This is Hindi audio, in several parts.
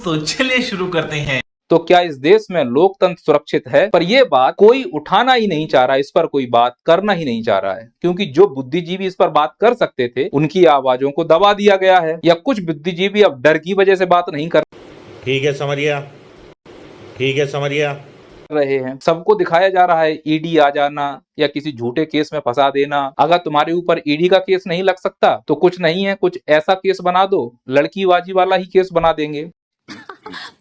तो चलिए शुरू करते हैं। तो क्या इस देश में लोकतंत्र सुरक्षित है? पर यह बात कोई उठाना ही नहीं चाह रहा, इस पर कोई बात करना ही नहीं चाह रहा है, क्योंकि जो बुद्धिजीवी इस पर बात कर सकते थे उनकी आवाजों को दबा दिया गया है, या कुछ बुद्धिजीवी अब डर की वजह से बात नहीं कर ठीक है समरिया रहे हैं। सबको दिखाया जा रहा है ईडी आ जाना या किसी झूठे केस में फंसा देना। अगर तुम्हारे ऊपर ईडी का केस नहीं लग सकता तो कुछ नहीं है, कुछ ऐसा केस बना दो, लड़कीबाजी वाला ही केस बना देंगे।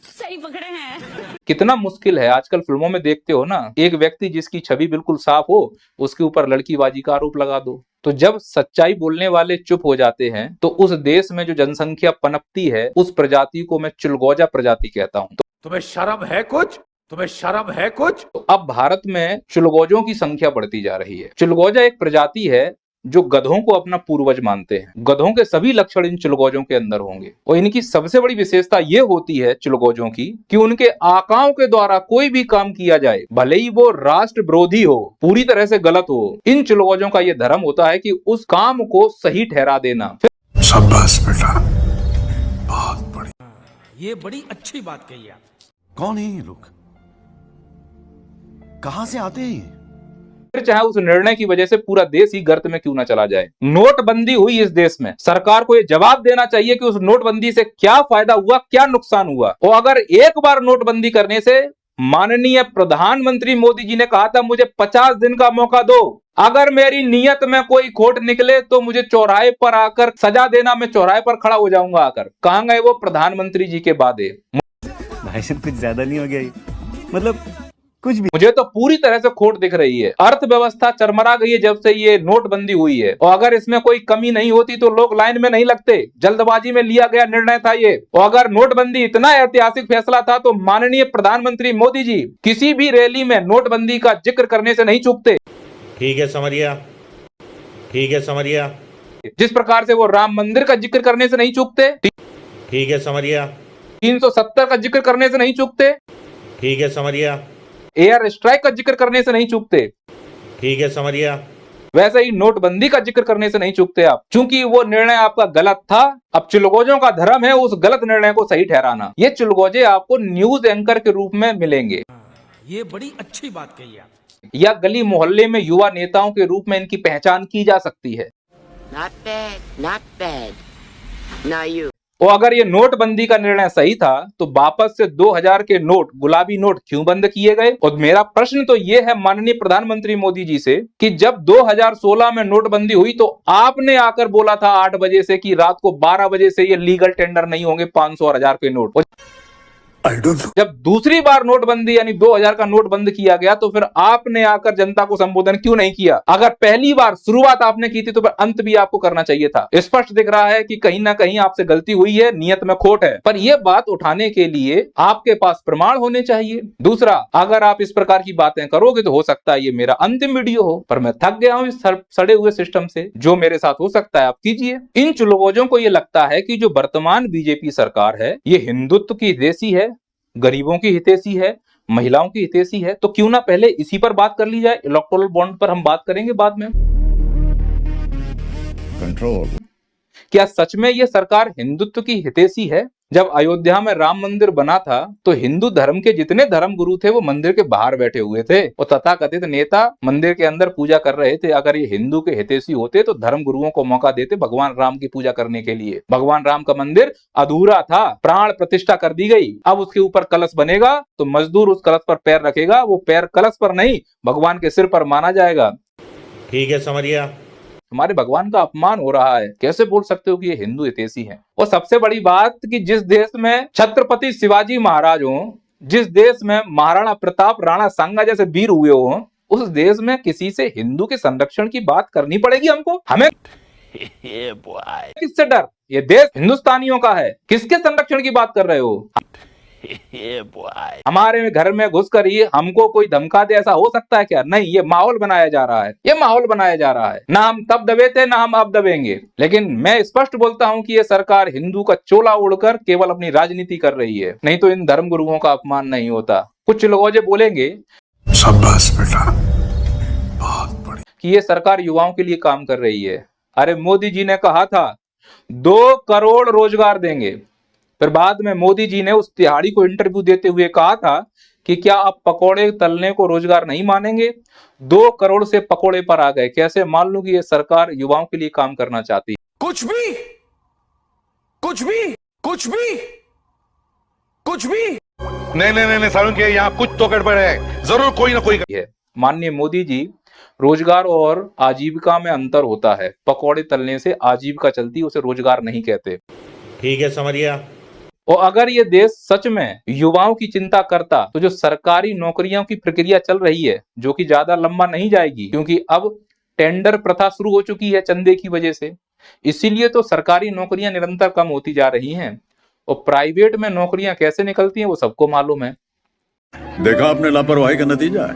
सही पकड़े हैं। कितना मुश्किल है। आजकल फिल्मों में देखते हो ना, एक व्यक्ति जिसकी छवि बिल्कुल साफ हो उसके ऊपर लड़कीबाजी का आरोप लगा दो। तो जब सच्चाई बोलने वाले चुप हो जाते हैं तो उस देश में जो जनसंख्या पनपती है उस प्रजाति को मैं चिलगोजा प्रजाति कहता हूँ। तुम्हें शर्म है कुछ? तो अब भारत में चिलगोजों की संख्या बढ़ती जा रही है। चिलगोजा एक प्रजाति है जो गधों को अपना पूर्वज मानते हैं। गधों के सभी लक्षण इन चिलगोजों के अंदर होंगे और इनकी सबसे बड़ी विशेषता ये होती है चिलगोजों की कि उनके आकाओं के द्वारा कोई भी काम किया जाए, भले ही वो राष्ट्र विरोधी हो, पूरी तरह से गलत हो, इन चिलगोजों का ये धर्म होता है कि उस काम को सही ठहरा देना। शाबाश बेटा, बहुत बढ़िया। ये बड़ी अच्छी बात कही आप। कौन है ये लोग? कहां से आते हैं? फिर चाहे उस निर्णय की वजह से पूरा देश ही गर्त में क्यों ना चला जाए। नोटबंदी हुई इस देश में, सरकार को यह जवाब देना चाहिए कि उस नोटबंदी से क्या फायदा हुआ, क्या नुकसान हुआ। और अगर एक बार नोटबंदी करने से, माननीय प्रधानमंत्री मोदी जी ने कहा था मुझे 50 दिन का मौका दो, अगर मेरी नियत में कोई खोट निकले तो मुझे चौराहे पर आकर सजा देना, मैं चौराहे पर खड़ा हो जाऊंगा आकर। कहां गए वो प्रधानमंत्री जी के वादे? भाई साहब कुछ ज्यादा नहीं हो गया ये? मतलब कुछ भी। मुझे तो पूरी तरह से खोट दिख रही है। अर्थव्यवस्था चरमरा गई है जब से ये नोटबंदी हुई है, और अगर इसमें कोई कमी नहीं होती तो लोग लाइन में नहीं लगते। जल्दबाजी में लिया गया निर्णय था ये। और अगर नोटबंदी इतना ऐतिहासिक फैसला था तो माननीय प्रधानमंत्री मोदी जी किसी भी रैली में नोटबंदी का जिक्र करने से नहीं चूकते। ठीक है समरिया जिस प्रकार से वो राम मंदिर का जिक्र करने से नहीं चूकते, ठीक है समरिया 370 का जिक्र करने से नहीं चूकते, ठीक है समरिया एयर स्ट्राइक का जिक्र करने से नहीं चूकते, ठीक है समरिया वैसे ही नोटबंदी का जिक्र करने से नहीं चूकते आप, क्योंकि वो निर्णय आपका गलत था। अब चिलगोजों का धर्म है उस गलत निर्णय को सही ठहराना। ये चिलगोजे आपको न्यूज एंकर के रूप में मिलेंगे। ये बड़ी अच्छी बात कही आप। या गली मोहल्ले में युवा नेताओं के रूप में इनकी पहचान की जा सकती है। Not bad. Now you. और अगर ये नोटबंदी का निर्णय सही था तो वापस से 2000 के नोट, गुलाबी नोट क्यों बंद किए गए? और मेरा प्रश्न तो ये है माननीय प्रधानमंत्री मोदी जी से कि जब 2016 में नोटबंदी हुई तो आपने आकर बोला था 8 बजे से कि रात को 12 बजे से ये लीगल टेंडर नहीं होंगे 500 और 1000 के नोट। जब दूसरी बार नोटबंदी यानी 2000 का नोट बंद किया गया तो फिर आपने आकर जनता को संबोधन क्यों नहीं किया? अगर पहली बार शुरुआत आपने की थी तो फिर अंत भी आपको करना चाहिए था। स्पष्ट दिख रहा है कि कहीं ना कहीं आपसे गलती हुई है, नियत में खोट है, पर यह बात उठाने के लिए आपके पास प्रमाण होने चाहिए। दूसरा, अगर आप इस प्रकार की बातें करोगे तो हो सकता है ये मेरा अंतिम वीडियो हो, पर मैं थक गया हूं इस सड़े हुए सिस्टम से। जो मेरे साथ हो सकता है आप कीजिए। इन चिलगोजों को यह लगता है कि जो वर्तमान बीजेपी सरकार है ये हिंदुत्व की हितैषी है, गरीबों की हितैषी है, महिलाओं की हितैषी है। तो क्यों ना पहले इसी पर बात कर ली जाए। इलेक्टोरल बॉन्ड पर हम बात करेंगे बाद में। कंट्रोल। क्या सच में यह सरकार हिंदुत्व की हितैषी है? जब अयोध्या में राम मंदिर बना था तो हिंदू धर्म के जितने धर्म गुरु थे वो मंदिर के बाहर बैठे हुए थे और तथाकथित नेता मंदिर के अंदर पूजा कर रहे थे। अगर ये हिंदू के हितैषी होते तो धर्म गुरुओं को मौका देते भगवान राम की पूजा करने के लिए। भगवान राम का मंदिर अधूरा था, प्राण प्रतिष्ठा कर दी गई। अब उसके ऊपर कलश बनेगा तो मजदूर उस कलश पर पैर रखेगा, वो पैर कलश पर नहीं भगवान के सिर पर माना जाएगा। ठीक है समरिया। हमारे भगवान का अपमान हो रहा है, कैसे बोल सकते हो कि ये हिंदू हितैषी हैं? और सबसे बड़ी बात कि जिस देश में छत्रपति शिवाजी महाराज हो, जिस देश में महाराणा प्रताप, राणा सांगा जैसे वीर हुए हो, उस देश में किसी से हिंदू के संरक्षण की बात करनी पड़ेगी हमको? हमें किससे डर? ये देश हिंदुस्तानियों का है, किसके संरक्षण की बात कर रहे हो? हमारे घर में घुसकर ही हमको कोई धमका दे, ऐसा हो सकता है क्या? नहीं, ये माहौल बनाया जा रहा है, ये माहौल बनाया जा रहा है। ना हम तब दबे थे ना हम अब दबेंगे। लेकिन मैं स्पष्ट बोलता हूं कि ये सरकार हिंदू का चोला उड़कर केवल अपनी राजनीति कर रही है, नहीं तो इन धर्म गुरुओं का अपमान नहीं होता। कुछ लोग जो बोलेंगे शाबाश बेटा, बहुत बढ़िया, कि ये सरकार युवाओं के लिए काम कर रही है। अरे मोदी जी ने कहा था 2 करोड़ रोजगार देंगे, फिर बाद में मोदी जी ने उस तिहाड़ी को इंटरव्यू देते हुए कहा था कि क्या आप पकोड़े तलने को रोजगार नहीं मानेंगे। 2 करोड़ से पकोड़े पर आ गए। कैसे मान लूं कि ये सरकार युवाओं के लिए काम करना चाहती है। कुछ भी कुछ भी कुछ भी कुछ भी नहीं सारुण के यहाँ कुछ तो गड़बड़ है, जरूर कोई ना कोई है। माननीय मोदी जी, रोजगार और आजीविका में अंतर होता है। पकौड़े तलने से आजीविका चलती, उसे रोजगार नहीं कहते। ठीक है, समझ गया। और अगर ये देश सच में युवाओं की चिंता करता तो जो सरकारी नौकरियों की प्रक्रिया चल रही है, जो कि ज्यादा लंबा नहीं जाएगी, क्योंकि अब टेंडर प्रथा शुरू हो चुकी है चंदे की वजह से, इसीलिए तो सरकारी नौकरियां निरंतर कम होती जा रही हैं। और प्राइवेट में नौकरियां कैसे निकलती हैं वो सबको मालूम है। देखा आपने लापरवाही का नतीजा है।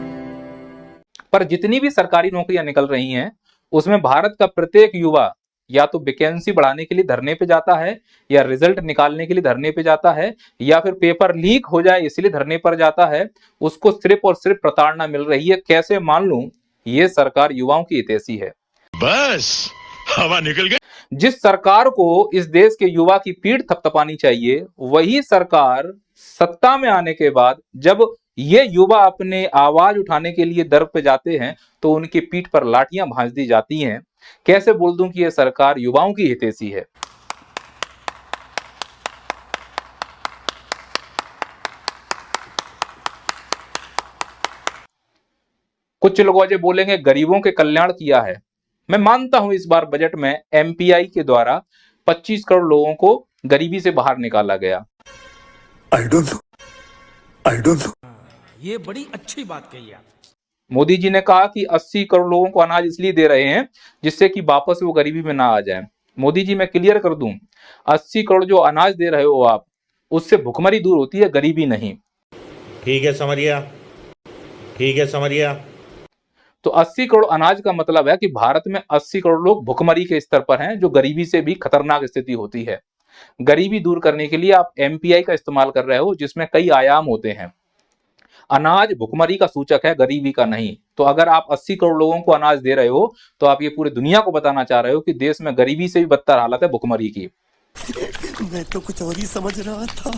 पर जितनी भी सरकारी नौकरियां निकल रही हैं उसमें भारत का प्रत्येक युवा या तो वैकेंसी बढ़ाने के लिए धरने पे जाता है, या रिजल्ट निकालने के लिए धरने पे जाता है, या फिर पेपर लीक हो जाए इसलिए धरने पर जाता है। उसको सिर्फ और सिर्फ प्रताड़ना मिल रही है। कैसे मान लूं ये सरकार युवाओं की हितैषी है। बस हवा निकल गई। जिस सरकार को इस देश के युवा की पीठ थपथपानी चाहिए, वही सरकार सत्ता में आने के बाद जब ये युवा अपने आवाज उठाने के लिए दर पे जाते हैं तो उनकी पीठ पर लाठियां भांज दी जाती हैं। कैसे बोल दूं कि यह सरकार युवाओं की हितैषी है। कुछ लोग जो बोलेंगे गरीबों के कल्याण किया है। मैं मानता हूं इस बार बजट में एमपीआई के द्वारा 25 करोड़ लोगों को गरीबी से बाहर निकाला गया। I don't know. ये बड़ी अच्छी बात कही आप। मोदी जी ने कहा कि 80 करोड़ लोगों को अनाज इसलिए दे रहे हैं जिससे कि वापस वो गरीबी में ना आ जाए। मोदी जी, मैं क्लियर कर दूं, 80 करोड़ जो अनाज दे रहे हो आप, उससे भुखमरी दूर होती है, गरीबी नहीं। ठीक है, समझ गया। ठीक है, समझ गया। तो 80 करोड़ अनाज का मतलब है कि भारत में 80 करोड़ लोग भुखमरी के स्तर पर हैं, जो गरीबी से भी खतरनाक स्थिति होती है। गरीबी दूर करने के लिए आप एमपीआई का इस्तेमाल कर रहे हो, जिसमें कई आयाम होते हैं। अनाज भुखमरी का सूचक है, गरीबी का नहीं। तो अगर आप 80 करोड़ लोगों को अनाज दे रहे हो तो आप ये पूरी दुनिया को बताना चाह रहे हो कि देश में गरीबी से भी बदतर हालत है भुखमरी की। मैं तो कुछ और ही समझ रहा था।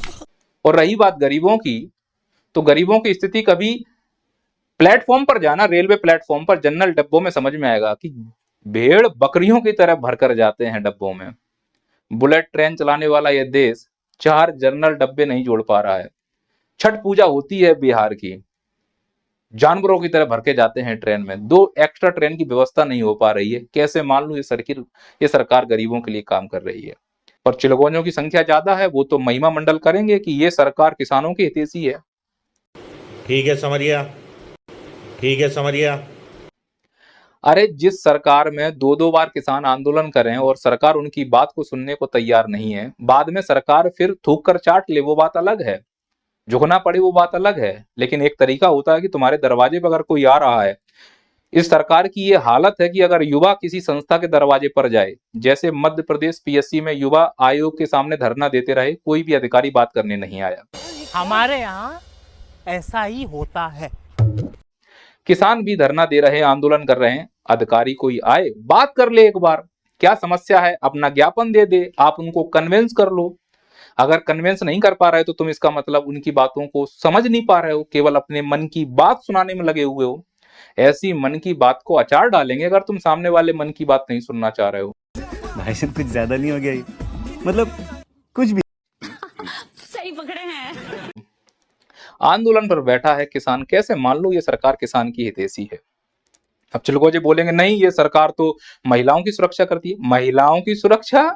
और रही बात गरीबों की, तो गरीबों की स्थिति कभी प्लेटफॉर्म पर जाना, रेलवे प्लेटफॉर्म पर जनरल डब्बों में समझ में आएगा कि भेड़ बकरियों की तरह भरकर जाते हैं डब्बों में। बुलेट ट्रेन चलाने वाला यह देश 4 जनरल डब्बे नहीं जोड़ पा रहा है। छठ पूजा होती है बिहार की, जानवरों की तरह भर के जाते हैं ट्रेन में। 2 एक्स्ट्रा ट्रेन की व्यवस्था नहीं हो पा रही है। कैसे मान लूं ये सरकार गरीबों के लिए काम कर रही है। और चिलगोजों की संख्या ज्यादा है, वो तो महिमा मंडल करेंगे कि ये सरकार किसानों की हितैषी है। ठीक है, समझ गया। ठीक है, समझ गया। अरे जिस सरकार में 2-2 बार किसान आंदोलन करें और सरकार उनकी बात को सुनने को तैयार नहीं है, बाद में सरकार फिर थूक कर चाट ले, वो बात अलग है। झुकना पड़े वो बात अलग है। लेकिन एक तरीका होता है कि तुम्हारे दरवाजे पर अगर कोई आ रहा है। इस सरकार की ये हालत है कि अगर युवा किसी संस्था के दरवाजे पर जाए, जैसे मध्य प्रदेश पीएससी में युवा आयोग के सामने धरना देते रहे, कोई भी अधिकारी बात करने नहीं आया। हमारे यहाँ ऐसा ही होता है। किसान भी धरना दे रहे हैं, आंदोलन कर रहे हैं, अधिकारी कोई आए बात कर ले, एक बार क्या समस्या है, अपना ज्ञापन दे दे, आप उनको कन्विंस कर लो। अगर कन्विंस नहीं कर पा रहे तो तुम इसका मतलब उनकी बातों को समझ नहीं पा रहे हो, केवल अपने मन की बात सुनाने में लगे हुए हो। ऐसी मन की बात को अचार डालेंगे अगर तुम सामने वाले मन की बात नहीं सुनना चाह रहे हो। भाई साहब कुछ ज्यादा नहीं हो गया ये? मतलब कुछ भी। सही पकड़े हैं। आंदोलन पर बैठा है किसान, कैसे मान लो ये सरकार किसान की हितैषी है। अब चिलगोजे बोलेंगे नहीं ये सरकार तो महिलाओं की सुरक्षा करती है। महिलाओं की सुरक्षा?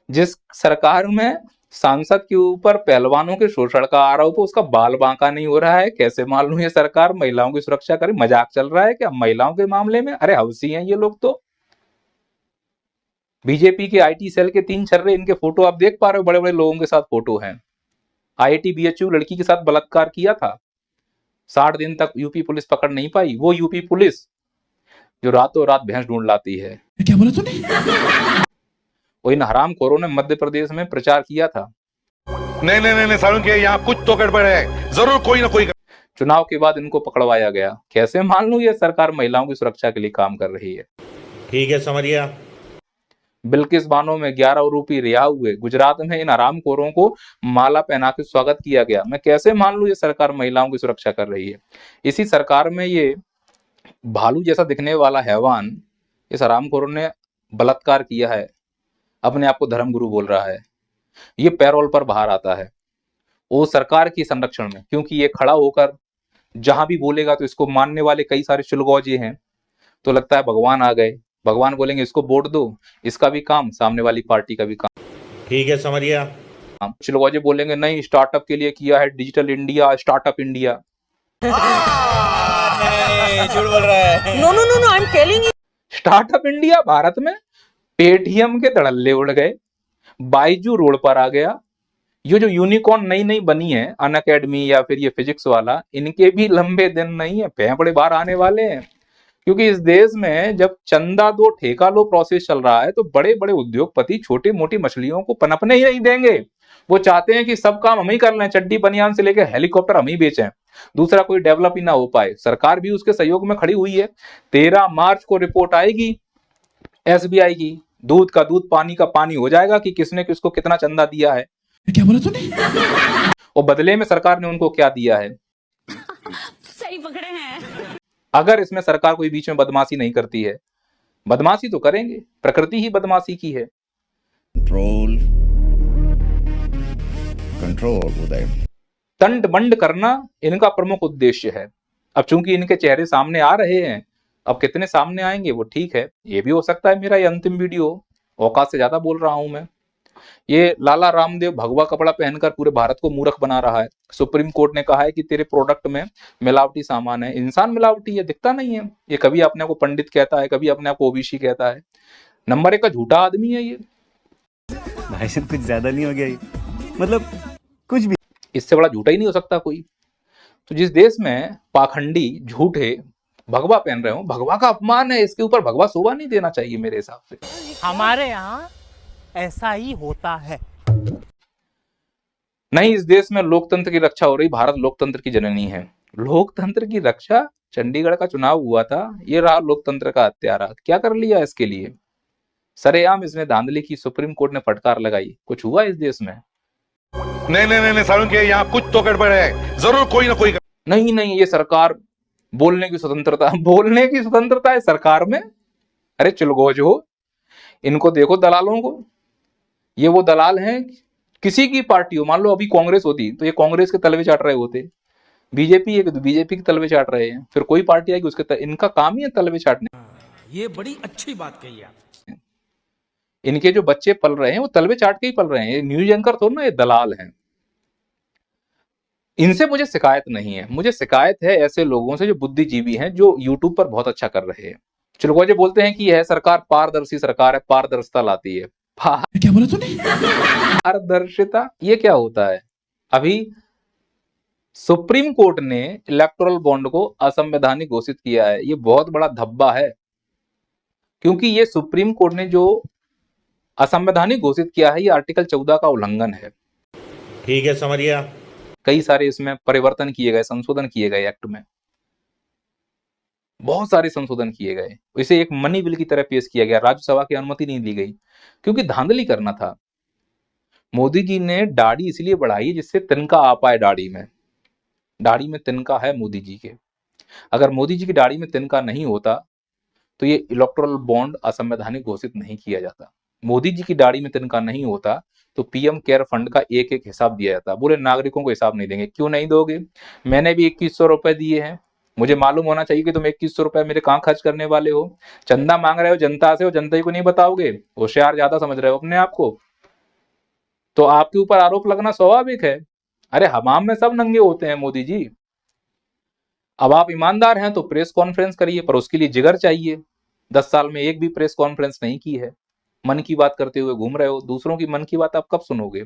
जिस सरकार में सांसद के ऊपर पहलवानों के शोषण का आरोप, उसका बाल बांका नहीं हो रहा है, कैसे मान लूं ये सरकार महिलाओं की सुरक्षा करे? मजाक चल रहा है क्या महिलाओं के मामले में? अरे हवसी हैं ये लोग। तो बीजेपी के आईटी सेल के 3 छर्रे, इनके फोटो आप देख पा रहे हो, बड़े बड़े लोगों के साथ फोटो हैं। आईआईटी बीएचयू लड़की के साथ बलात्कार किया था, 60 दिन तक यूपी पुलिस पकड़ नहीं पाई। वो यूपी पुलिस जो रातों रात भैंस ढूंढ लाती है। क्या बोला तूने? वही हरामखोरों ने मध्य प्रदेश में प्रचार किया था। नहीं सारुण के यहाँ कुछ तो गड़बड़ है, जरूर कोई ना कोई। चुनाव के बाद इनको पकड़वाया गया। कैसे मान लूं ये सरकार महिलाओं की सुरक्षा के लिए काम कर रही है। ठीक है, समझ गया। बिल्किस बानो में 11 आरोपी रिहा हुए। गुजरात में इन हरामखोरों को माला पहना के स्वागत किया गया। मैं कैसे मान लूं ये सरकार महिलाओं की सुरक्षा कर रही है? इसी सरकार में ये भालू जैसा दिखने वाला हैवान इस हरामखोरों ने बलात्कार किया है, अपने आप को धर्मगुरु बोल रहा है। ये पैरोल पर बाहर आता है वो सरकार की संरक्षण में, क्योंकि ये खड़ा होकर जहां भी बोलेगा तो इसको मानने वाले कई सारे चुलगौजे हैं, तो लगता है भगवान आ गए। भगवान बोलेंगे इसको वोट दो, इसका भी काम, सामने वाली पार्टी का भी काम। ठीक है, समझ गया। चुलगौजे बोलेंगे नहीं, स्टार्टअप के लिए किया है, डिजिटल इंडिया, स्टार्टअप इंडिया। झूठ बोल रहा है। No no no no, I am telling you. Startup India Bharat में पेटीएम के धड़ल्ले उड़ गए, बाइजू रोड पर आ गया। ये जो यूनिकॉर्न नई नई बनी है, अनअकैडमी या फिर ये फिजिक्स वाला, इनके भी लंबे दिन नहीं है, फेफड़े बाहर आने वाले हैं। क्योंकि इस देश में जब चंदा दो ठेका लो प्रोसेस चल रहा है, तो बड़े बड़े उद्योगपति छोटी मोटी मछलियों को पनपने ही नहीं देंगे। वो चाहते हैं कि सब काम हम ही कर लें, चड्डी बनियान से लेकर हेलीकॉप्टर हम ही बेचें, दूसरा कोई डेवलप ही ना हो पाए। सरकार भी उसके सहयोग में खड़ी हुई है। 13 मार्च को रिपोर्ट आएगी एसबीआई की, दूध का दूध पानी का पानी हो जाएगा कि किसने किसको कितना चंदा दिया है, क्या बोला तूने? और बदले में सरकार ने उनको क्या दिया है। सही पकड़े हैं। अगर इसमें सरकार कोई बीच में बदमाशी नहीं करती है, बदमाशी तो करेंगे, प्रकृति ही बदमाशी की है। कंट्रोल कंट्रोल उदय। तंड बंड करना इनका प्रमुख उद्देश्य है। अब चूंकि इनके चेहरे सामने आ रहे हैं, अब कितने सामने आएंगे वो ठीक है, ये भी हो सकता है मेरा ये अंतिम वीडियो, औकात से ज्यादा बोल रहा हूं मैं। ये लाला रामदेव भगवा कपड़ा पहनकर पूरे भारत को मूर्ख बना रहा है। सुप्रीम कोर्ट ने कहा है कि तेरे प्रोडक्ट में मिलावटी सामान है। इंसान मिलावटी है, दिखता नहीं है। ये कभी अपने आप को पंडित कहता है, कभी अपने आप को ओबीसी कहता है। नंबर 1 का झूठा आदमी है ये। भाई साहब कुछ ज्यादा नहीं हो गया ये? मतलब कुछ भी। इससे बड़ा झूठा ही नहीं हो सकता कोई। तो जिस देश में पाखंडी झूठे भगवा पहन रहे हो, भगवा का अपमान है, इसके ऊपर भगवा शोभा नहीं देना चाहिए मेरे हिसाब से। हमारे यहाँ ऐसा ही होता है। नहीं, इस देश में लोकतंत्र की रक्षा हो रही। भारत लोकतंत्र की जननी है। लोकतंत्र की रक्षा, चंडीगढ़ का चुनाव हुआ था, ये रहा लोकतंत्र का हत्यारा। क्या कर लिया इसके लिए? सरेआम इसने धांधली की, सुप्रीम कोर्ट ने फटकार लगाई, कुछ हुआ इस देश में? नहीं नहीं नहीं सारुण के यहाँ कुछ तो गड़बड़ है, जरूर कोई ना कोई। नहीं नहीं, ये सरकार बोलने की स्वतंत्रता, बोलने की स्वतंत्रता है सरकार में। अरे चुलगोज हो, इनको देखो दलालों को। ये वो दलाल हैं, किसी की पार्टी हो, मान लो अभी कांग्रेस होती तो ये कांग्रेस के तलवे चाट रहे होते, बीजेपी है तो बीजेपी के तलवे चाट रहे हैं, फिर कोई पार्टी आएगी उसके इनका काम ही है तलवे चाटने। ये बड़ी अच्छी बात कही आप। इनके जो बच्चे पल रहे हैं वो तलवे चाट के ही पल रहे हैं। ये न्यूज एंकर थोड़ा ना, ये दलाल हैं। इनसे मुझे शिकायत नहीं है, मुझे शिकायत है ऐसे लोगों से जो बुद्धिजीवी हैं, जो यूट्यूब पर बहुत अच्छा कर रहे हैं। चुलगोजे बोलते हैं कि यह सरकार पारदर्शी सरकार है, पारदर्शिता लाती है। क्या बोला तूने? पारदर्शिता ये क्या होता है? अभी सुप्रीम कोर्ट ने इलेक्टोरल बॉन्ड को असंवैधानिक घोषित किया है। ये बहुत बड़ा धब्बा है, क्योंकि ये सुप्रीम कोर्ट ने जो असंवैधानिक घोषित किया है, ये आर्टिकल 14 का उल्लंघन है। ठीक है, समझ गया। कई सारे इसमें परिवर्तन किए गए, संशोधन किए गए, एक्ट में बहुत सारे संशोधन किए गए। इसे एक मनी बिल की तरह पेश किया गया, राज्यसभा की अनुमति नहीं दी गई, क्योंकि धांधली करना था। मोदी जी ने दाढ़ी इसलिए बढ़ाई जिससे तिनका आ पाए दाढ़ी में। दाढ़ी में तिनका है मोदी जी के। अगर मोदी जी की दाढ़ी में तिनका नहीं होता तो ये इलेक्टोरल बॉन्ड असंवैधानिक घोषित नहीं किया जाता। मोदी जी की दाढ़ी में तिनका नहीं होता तो पीएम केयर फंड का एक एक हिसाब दिया जाता। बोले नागरिकों को हिसाब नहीं देंगे। क्यों नहीं दोगे? मैंने भी 2100 रुपए दिए हैं, मुझे मालूम होना चाहिए कि तुम 2100 रुपए मेरे कहाँ खर्च करने वाले हो। चंदा मांग रहे हो जनता से, हो जनता को नहीं बताओगे, होशियार ज्यादा समझ रहे हो अपने आप को, तो आपके ऊपर आरोप लगना स्वाभाविक है। अरे हमाम में सब नंगे होते हैं मोदी जी। अब आप ईमानदार हैं तो प्रेस कॉन्फ्रेंस करिए, पर उसके लिए जिगर चाहिए। 10 साल में एक भी प्रेस कॉन्फ्रेंस नहीं की है। मन की बात करते हुए घूम रहे हो। दूसरों की मन की बात आप कब सुनोगे?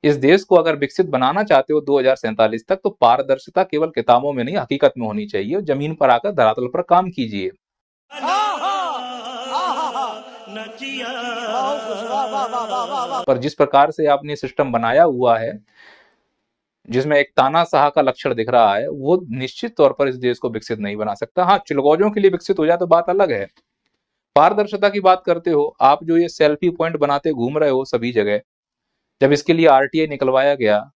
इस देश को अगर विकसित बनाना चाहते हो 2047 तक, तो पारदर्शिता केवल किताबों में नहीं, हकीकत में होनी चाहिए। जमीन पर आकर धरातल पर काम कीजिए। पर जिस प्रकार से आपने सिस्टम बनाया हुआ है, जिसमें एक तानाशाह का लक्षण दिख रहा है, वो निश्चित तौर पर इस देश को विकसित नहीं बना सकता। हाँ, चुलगौजों के लिए विकसित हो जाए तो बात अलग है, पारदर्शिता की बात करते हो आप, जो ये सेल्फी पॉइंट बनाते घूम रहे हो सभी जगह, जब इसके लिए आरटीआई निकलवाया गया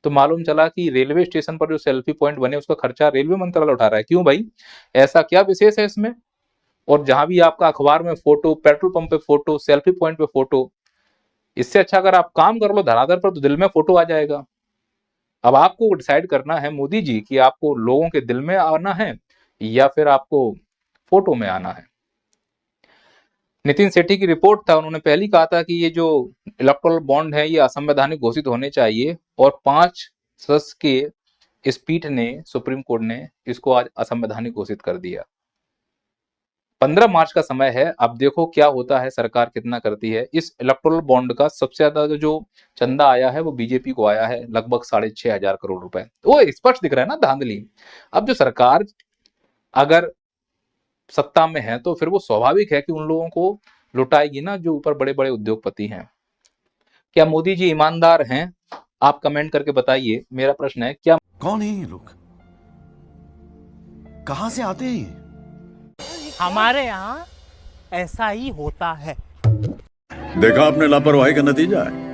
तो मालूम चला कि रेलवे स्टेशन पर जो सेल्फी पॉइंट बने उसका खर्चा रेलवे मंत्रालय उठा रहा है। क्यों भाई, ऐसा क्या विशेष है इसमें? और जहां भी आपका अखबार में फोटो, पेट्रोल पंप पे फोटो, सेल्फी पॉइंट पे फोटो, इससे अच्छा अगर आप काम कर लो धरातल पर तो दिल में फोटो आ जाएगा। अब आपको डिसाइड करना है मोदी जी कि आपको लोगों के दिल में आना है या फिर आपको फोटो में आना है। नितिन सेठी की रिपोर्ट था, उन्होंने पहले ही कहा था कि ये जो इलेक्टोरल बॉन्ड है ये असंवैधानिक घोषित होने चाहिए, और 5 सदस्य के इस पीठ ने, सुप्रीम कोर्ट ने इसको आज असंवैधानिक घोषित कर दिया। 15 मार्च का समय है, अब देखो क्या होता है, सरकार कितना करती है। इस इलेक्टोरल बॉन्ड का सबसे ज्यादा जो चंदा आया है वो बीजेपी को आया है, लगभग 6,500 करोड़ रुपए। वो स्पष्ट दिख रहा है ना धांधली। अब जो सरकार अगर सत्ता में है तो फिर वो स्वाभाविक है कि उन लोगों को लुटाएगी ना जो ऊपर बड़े बड़े उद्योगपति हैं। क्या मोदी जी ईमानदार हैं? आप कमेंट करके बताइए। मेरा प्रश्न है, क्या कौन है ये लोग? कहां से आते हैं ये? हमारे यहाँ ऐसा ही होता है। देखा आपने लापरवाही का नतीजा है।